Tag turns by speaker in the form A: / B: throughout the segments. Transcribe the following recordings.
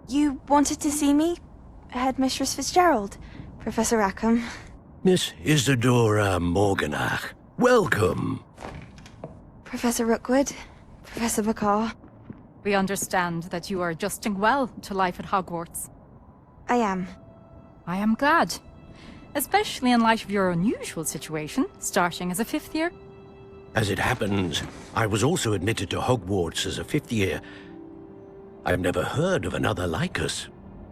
A: You wanted to see me? Headmistress Fitzgerald, Professor Rackham.
B: Miss Isidora Morganach, welcome.
A: Professor Rookwood, Professor Bakar.
C: We understand that you are adjusting well to life at Hogwarts.
A: I am.
C: I am glad. Especially in light of your unusual situation, starting as a 5th year.
B: As it happens, I was also admitted to Hogwarts as a 5th year. I've never heard of another like us.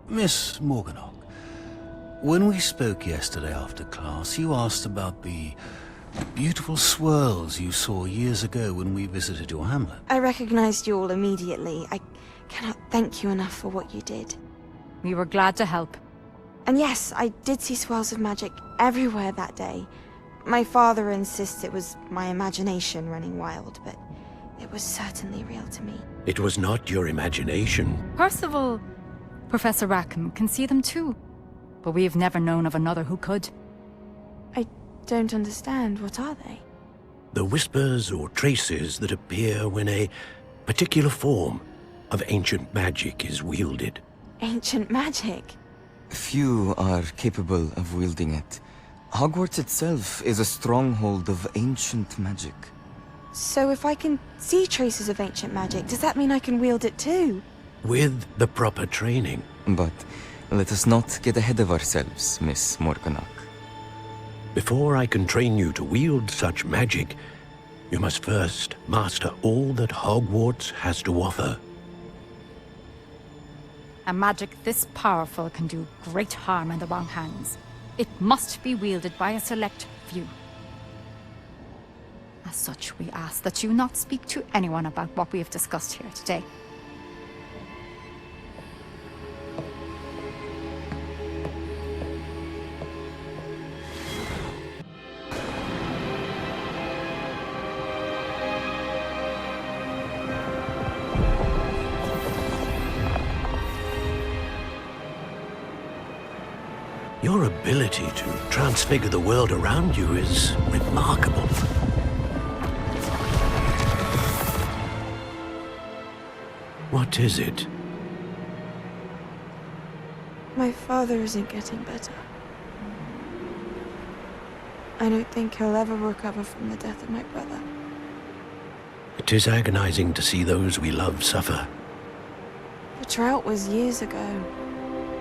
D: Miss Morganach, when we spoke yesterday after class, you asked about the beautiful swirls you saw years ago when we visited your hamlet.
A: I recognized you all immediately. I cannot thank you enough for what you did.
C: We were glad to help.
A: And yes, I did see swirls of magic everywhere that day. My father insists it was my imagination running wild, but it was certainly real to me.
B: It was not your imagination.
C: Percival, Professor Rackham can see them too. But we have never known of another who could.
A: I don't understand. What are they?
B: The whispers or traces that appear when a particular form of ancient magic is wielded.
A: Ancient magic?
E: Few are capable of wielding it. Hogwarts itself is a stronghold of ancient magic.
A: So if I can see traces of ancient magic, does that mean I can wield it too?
B: With the proper training.
E: But let us not get ahead of ourselves, Miss Morganach.
B: Before I can train you to wield such magic, you must first master all that Hogwarts has to offer.
C: A magic this powerful can do great harm in the wrong hands. It must be wielded by a select few. As such, we ask that you not speak to anyone about what we have discussed here today.
B: Your ability to transfigure the world around you is remarkable. What is it?
A: My father isn't getting better. I don't think he'll ever recover from the death of my brother.
B: It is agonizing to see those we love suffer.
A: The drought was years ago.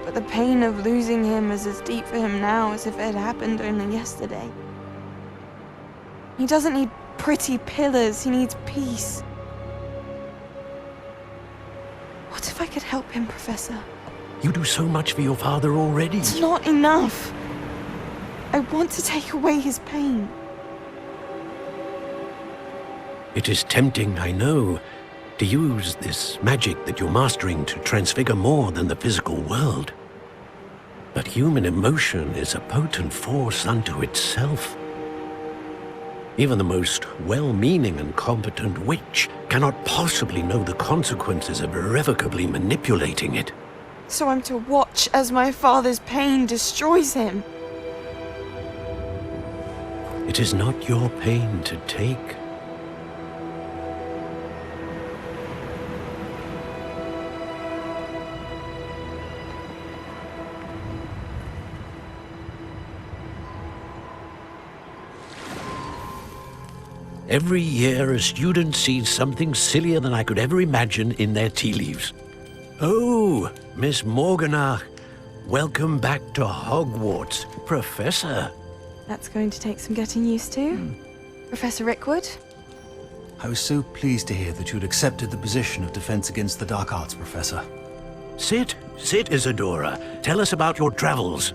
A: But the pain of losing him is as deep for him now as if it had happened only yesterday. He doesn't need pretty pillars, he needs peace. What if I could help him, Professor?
B: You do so much for your father already.
A: It's not enough. I want to take away his pain.
B: It is tempting, I know, to use this magic that you're mastering to transfigure more than the physical world. But human emotion is a potent force unto itself. Even the most well-meaning and competent witch cannot possibly know the consequences of irrevocably manipulating it.
A: So I'm to watch as my father's pain destroys him.
B: It is not your pain to take. Every year, a student sees something sillier than I could ever imagine in their tea leaves. Oh, Miss Morganach, welcome back to Hogwarts, Professor.
A: That's going to take some getting used to. Professor Rookwood?
D: I was so pleased to hear that you'd accepted the position of Defense Against the Dark Arts, Professor.
B: Sit, Isidora. Tell us about your travels.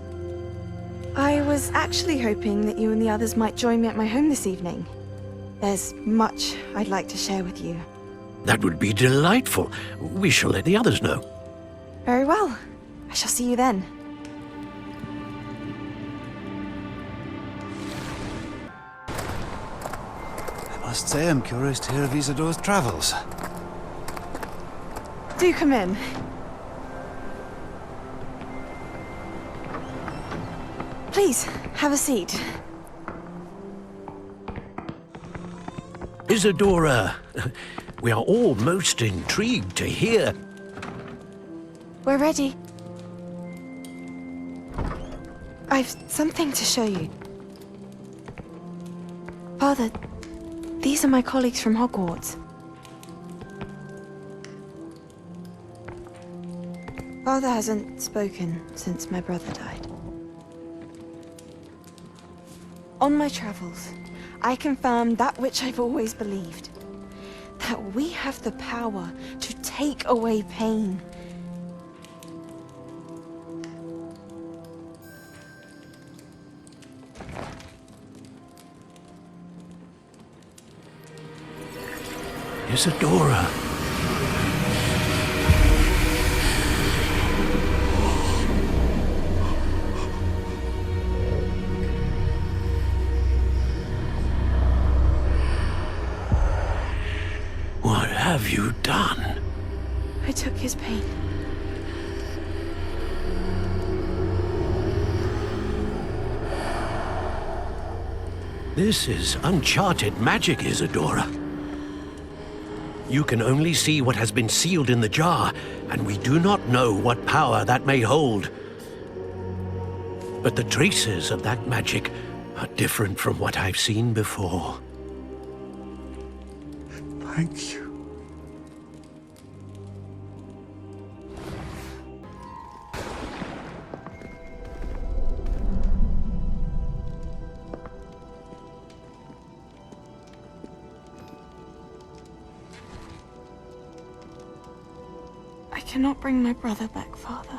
A: I was actually hoping that you and the others might join me at my home this evening. There's much I'd like to share with you.
B: That would be delightful. We shall let the others know.
A: Very well. I shall see you then.
D: I must say I'm curious to hear of Isidora's travels.
A: Do come in. Please, have a seat.
B: Isidora, we are all most intrigued to hear.
A: We're ready. I've something to show you. Father, these are my colleagues from Hogwarts. Father hasn't spoken since my brother died. On my travels, I confirmed that which I've always believed. That we have the power to take away pain.
B: Isidora. What have you done?
A: I took his pain.
B: This is uncharted magic, Isidora. You can only see what has been sealed in the jar, and we do not know what power that may hold. But the traces of that magic are different from what I've seen before.
D: Thank you.
A: I cannot bring my brother back, Father.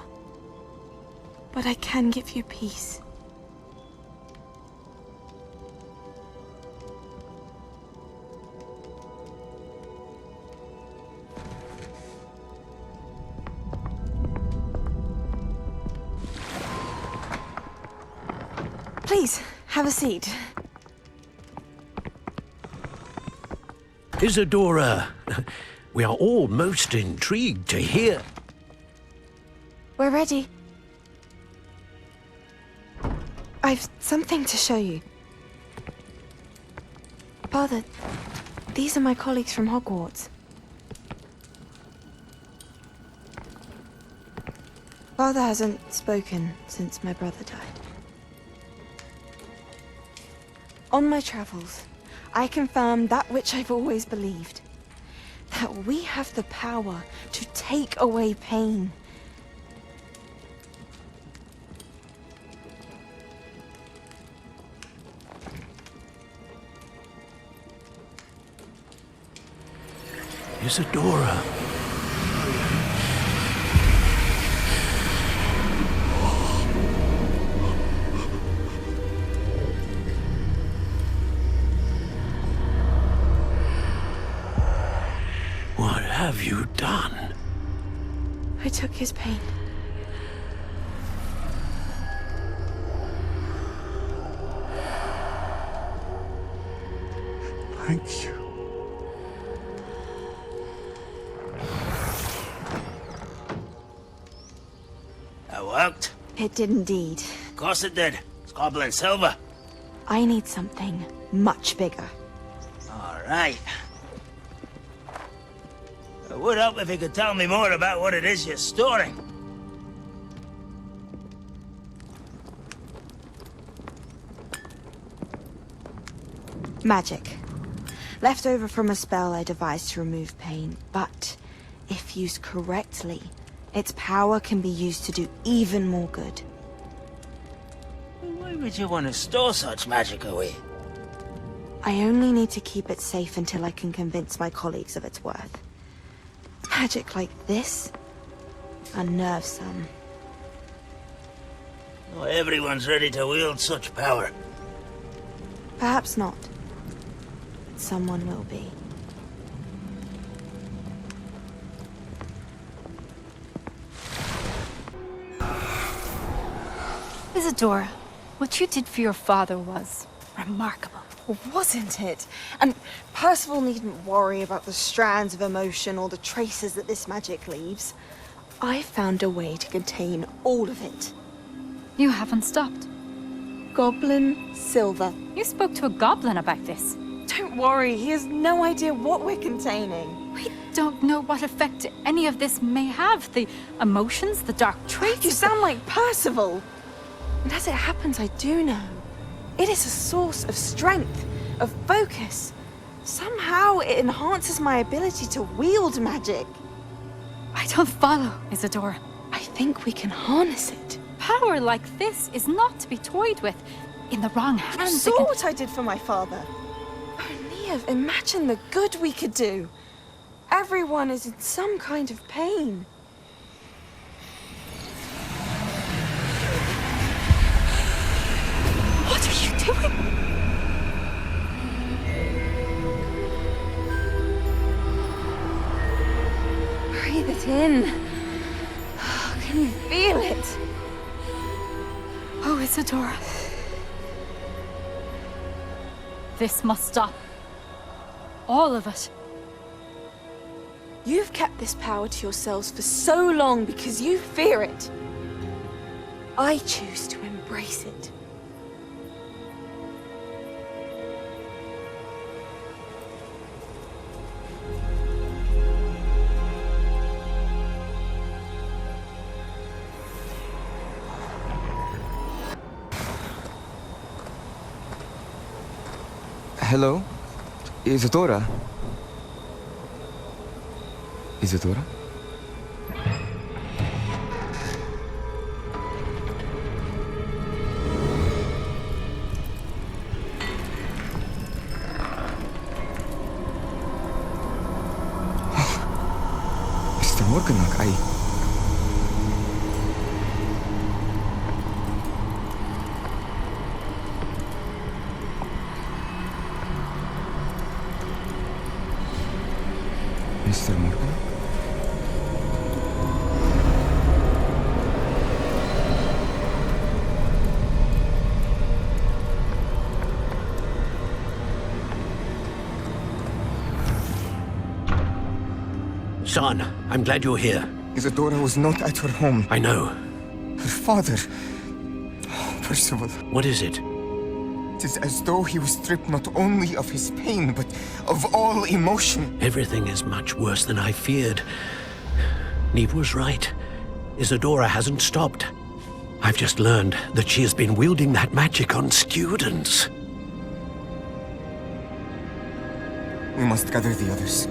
A: But I can give you peace. Please, have a seat.
B: Isidora, we are all most intrigued to hear.
A: We're ready. I've something to show you. Father, these are my colleagues from Hogwarts. Father hasn't spoken since my brother died. On my travels, I confirmed that which I've always believed. That we have the power to take away pain.
B: Isidora. What have you done?
A: I took his pain.
D: Thank you.
F: That worked.
A: It did indeed.
F: Of course it did. It's goblin silver.
A: I need something much bigger.
F: All right. It would help if you could tell me more about what it is you're storing.
A: Magic. Left over from a spell I devised to remove pain, but if used correctly, its power can be used to do even more good.
F: Why would you want to store such magic away?
A: I only need to keep it safe until I can convince my colleagues of its worth. Magic like this unnerves some.
F: Not everyone's ready to wield such power.
A: Perhaps not. But someone will be.
C: Isidora, what you did for your father was remarkable.
A: Wasn't it? And Percival needn't worry about the strands of emotion or the traces that this magic leaves. I found a way to contain all of it.
C: You haven't stopped.
A: Goblin silver.
C: You spoke to a goblin about this.
A: Don't worry, he has no idea what we're containing.
C: Wait, don't know what effect any of this may have. The emotions, the dark traits.
A: You sound like Percival. And as it happens, I do know. It is a source of strength, of focus. Somehow it enhances my ability to wield magic.
C: I don't follow, Isidora.
A: I think we can harness it.
C: Power like this is not to be toyed with. In the wrong
A: You
C: hands,
A: saw what I did for my father. Oh, Neve, imagine the good we could do. Everyone is in some kind of pain.
C: What are you doing?
A: Breathe it in. Can you feel it?
C: Oh, Isidora. This must stop. All of it.
A: You've kept this power to yourselves for so long because you fear it. I choose to embrace it.
E: Hello? Isidora? Isidora? Mr. Morganach, Mr. Morgan?
B: Son, I'm glad you're here.
E: Isidora was not at her home.
B: I know.
E: Her father... Oh, Percival.
B: What is it?
E: It is as though he was stripped not only of his pain, but of all emotion.
B: Everything is much worse than I feared. Neve was right. Isidora hasn't stopped. I've just learned that she has been wielding that magic on students.
E: We must gather the others.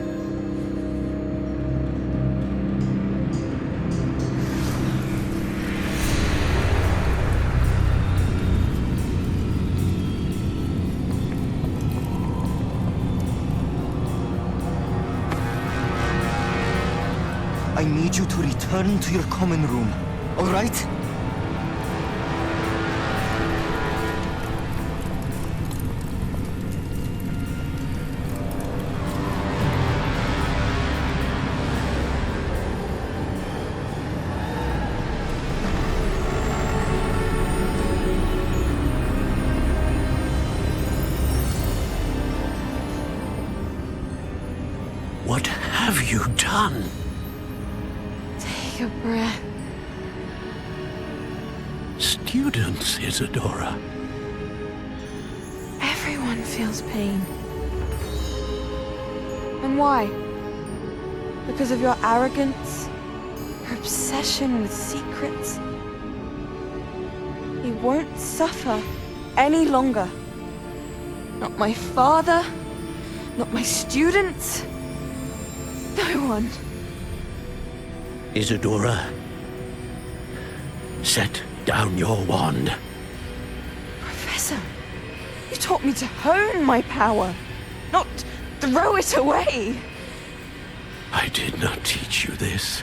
E: I need you to return to your common room, all right?
B: What have you done?
A: Take a breath.
B: Students, Isidora.
A: Everyone feels pain. And why? Because of your arrogance? Your obsession with secrets? He won't suffer any longer. Not my father, not my students, no one.
B: Isidora, set down your wand.
A: Professor, you taught me to hone my power, not throw it away.
B: I did not teach you this.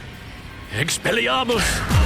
B: Expelliarmus!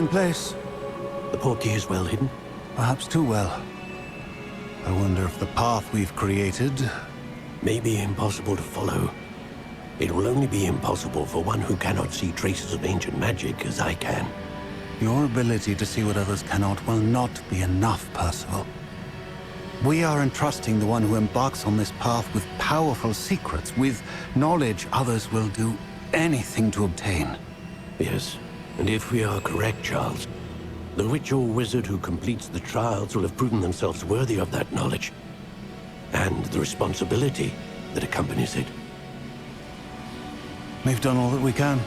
D: in place.
B: The portkey is well hidden?
D: Perhaps too well. I wonder if the path we've created...
B: May be impossible to follow. It will only be impossible for one who cannot see traces of ancient magic as I can.
D: Your ability to see what others cannot will not be enough, Percival. We are entrusting the one who embarks on this path with powerful secrets, with knowledge others will do anything to obtain.
B: Yes, and if we are correct, Charles, the witch or wizard who completes the trials will have proven themselves worthy of that knowledge, and the responsibility that accompanies it.
D: We've done all that we can.